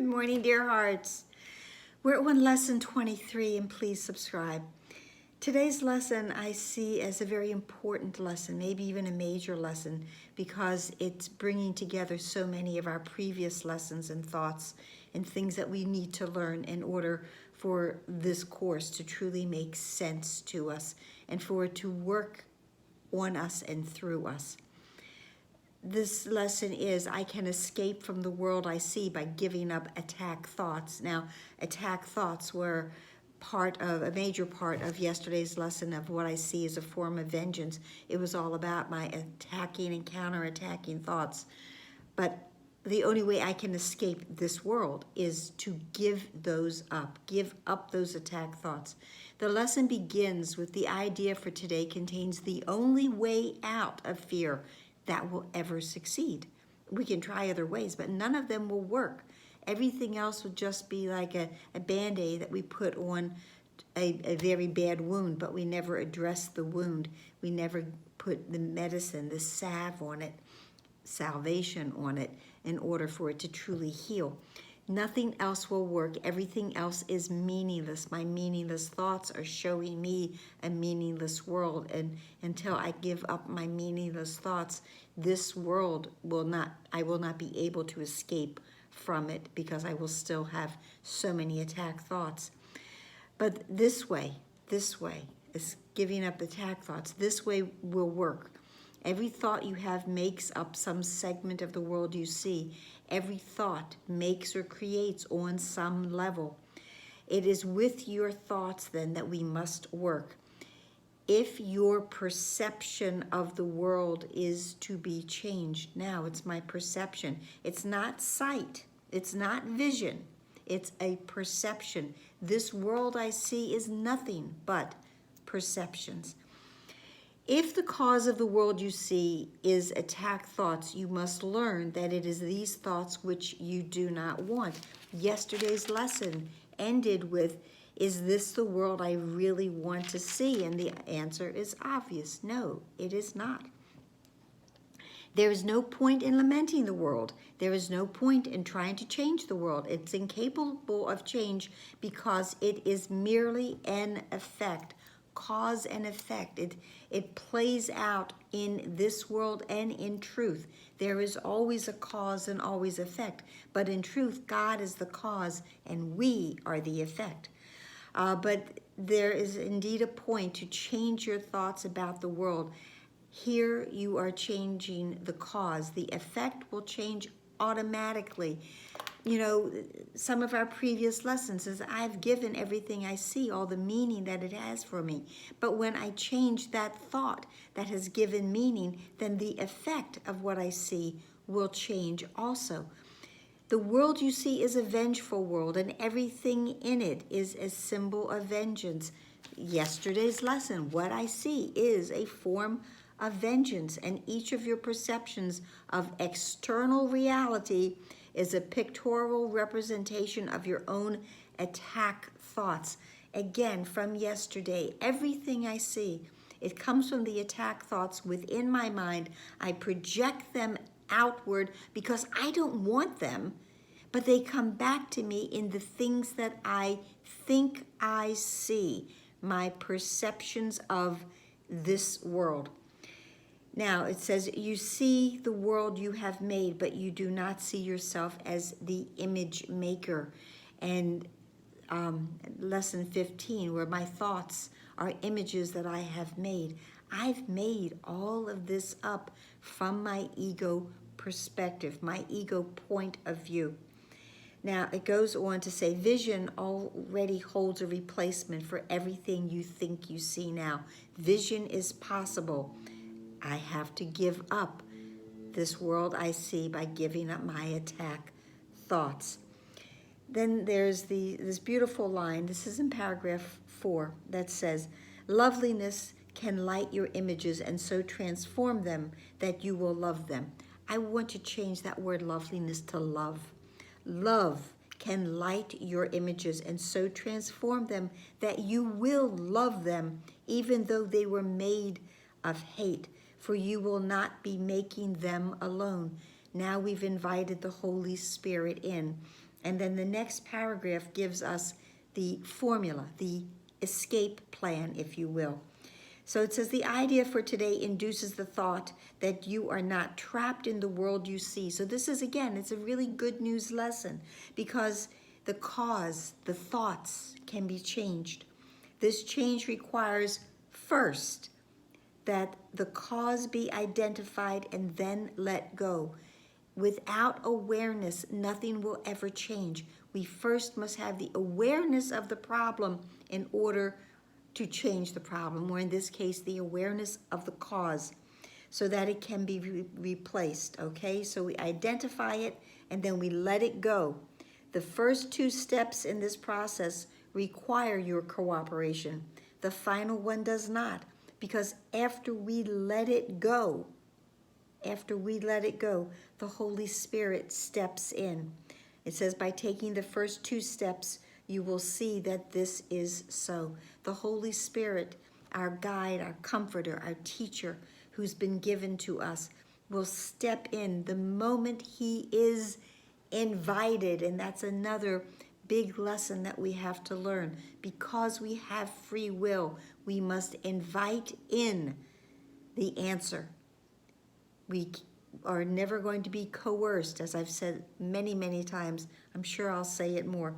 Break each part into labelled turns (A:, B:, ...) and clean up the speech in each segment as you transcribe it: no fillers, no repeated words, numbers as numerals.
A: morning, dear hearts. We're on lesson 23, and please subscribe. Today's lesson I see as a very important lesson, maybe even a major lesson, because it's bringing together so many of our previous lessons and thoughts and things that we need to learn in order for this course to truly make sense to us and for it to work on us and through us. This lesson is, I can escape from the world I see by giving up attack thoughts. Now, attack thoughts were a major part of yesterday's lesson of what I see as a form of vengeance. It was all about my attacking and counterattacking thoughts. But the only way I can escape this world is to give those up. Give up those attack thoughts. The lesson begins with the idea for today contains the only way out of fear that will ever succeed. We can try other ways, but none of them will work. Everything else would just be like a Band-Aid that we put on a very bad wound, but we never address the wound. We never put the medicine, the salve on it, salvation on it, in order for it to truly heal. Nothing else will work. Everything else is meaningless. My meaningless thoughts are showing me a meaningless world. And until I give up my meaningless thoughts, this world I will not be able to escape from it because I will still have so many attack thoughts. But this way is giving up attack thoughts. This way will work. Every thought you have makes up some segment of the world you see. Every thought makes or creates on some level. It is with your thoughts then that we must work. If your perception of the world is to be changed, now it's my perception. It's not sight. It's not vision. It's a perception. This world I see is nothing but perceptions. If the cause of the world you see is attack thoughts, you must learn that it is these thoughts which you do not want. Yesterday's lesson ended with, is this the world I really want to see? And the answer is obvious. No, it is not. There is no point in lamenting the world. There is no point in trying to change the world. It's incapable of change because it is merely an effect. Cause and effect. It plays out in this world and in truth. There is always a cause and always effect, but in truth, God is the cause and we are the effect. But there is indeed a point to change your thoughts about the world. Here you are changing the cause. The effect will change automatically. You know, some of our previous lessons is I've given everything I see all the meaning that it has for me. But when I change that thought that has given meaning, then the effect of what I see will change also. The world you see is a vengeful world, and everything in it is a symbol of vengeance. Yesterday's lesson, what I see is a form of vengeance, and each of your perceptions of external reality is a pictorial representation of your own attack thoughts. Again, from yesterday, everything I see, it comes from the attack thoughts within my mind. I project them outward because I don't want them, but they come back to me in the things that I think I see, my perceptions of this world. Now, it says, you see the world you have made, but you do not see yourself as the image maker. And lesson 15, where my thoughts are images that I have made. I've made all of this up from my ego perspective, my ego point of view. Now, it goes on to say, vision already holds a replacement for everything you think you see now. Vision is possible. I have to give up this world I see by giving up my attack thoughts. Then there's this beautiful line, this is in paragraph 4, that says, loveliness can light your images and so transform them that you will love them. I want to change that word loveliness to love. Love can light your images and so transform them that you will love them even though they were made of hate. For you will not be making them alone. Now we've invited the Holy Spirit in. And then the next paragraph gives us the formula, the escape plan, if you will. So it says the idea for today induces the thought that you are not trapped in the world you see. So this is, again, it's a really good news lesson because the cause, the thoughts can be changed. This change requires first that the cause be identified and then let go. Without awareness, nothing will ever change. We first must have the awareness of the problem in order to change the problem, or in this case, the awareness of the cause, so that it can be replaced, okay? So we identify it and then we let it go. The first two steps in this process require your cooperation. The final one does not, because after we let it go, the Holy Spirit steps in. It says, by taking the first two steps, you will see that this is so. The Holy Spirit, our guide, our comforter, our teacher, who's been given to us, will step in the moment he is invited. And that's another big lesson that we have to learn. Because we have free will, we must invite in the answer. We are never going to be coerced, as I've said many, many times. I'm sure I'll say it more.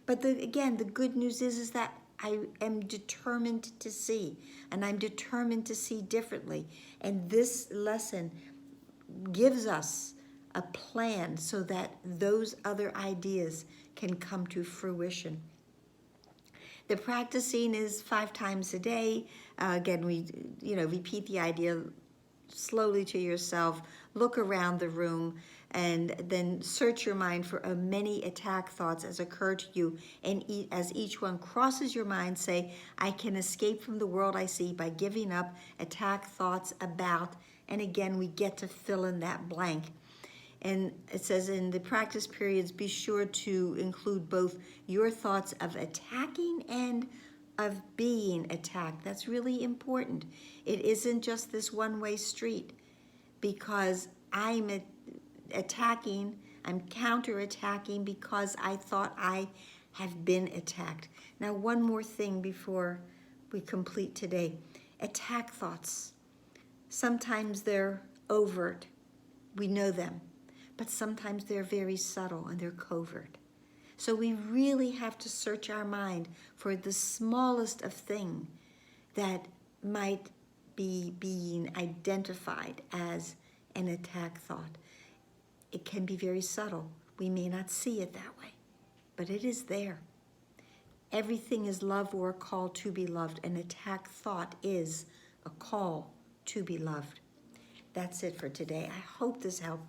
A: But again, the good news is that I am determined to see, and I'm determined to see differently. And this lesson gives us a plan so that those other ideas can come to fruition. The practicing is 5 times a day. Again, we repeat the idea slowly to yourself, look around the room, and then search your mind for many attack thoughts as occur to you. And as each one crosses your mind, say, I can escape from the world I see by giving up attack thoughts about, and again, we get to fill in that blank. And it says in the practice periods, be sure to include both your thoughts of attacking and of being attacked. That's really important. It isn't just this one-way street, because I'm attacking, I'm counterattacking because I thought I have been attacked. Now, one more thing before we complete today. Attack thoughts. Sometimes they're overt. We know them. But sometimes they're very subtle and they're covert. So we really have to search our mind for the smallest of thing that might be being identified as an attack thought. It can be very subtle. We may not see it that way, but it is there. Everything is love or a call to be loved. An attack thought is a call to be loved. That's it for today. I hope this helped.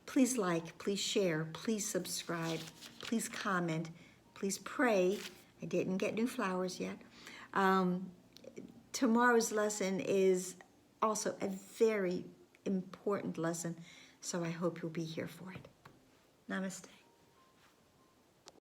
A: Please like, please share, please subscribe, please comment, please pray. I didn't get new flowers yet. Tomorrow's lesson is also a very important lesson, so I hope you'll be here for it. Namaste.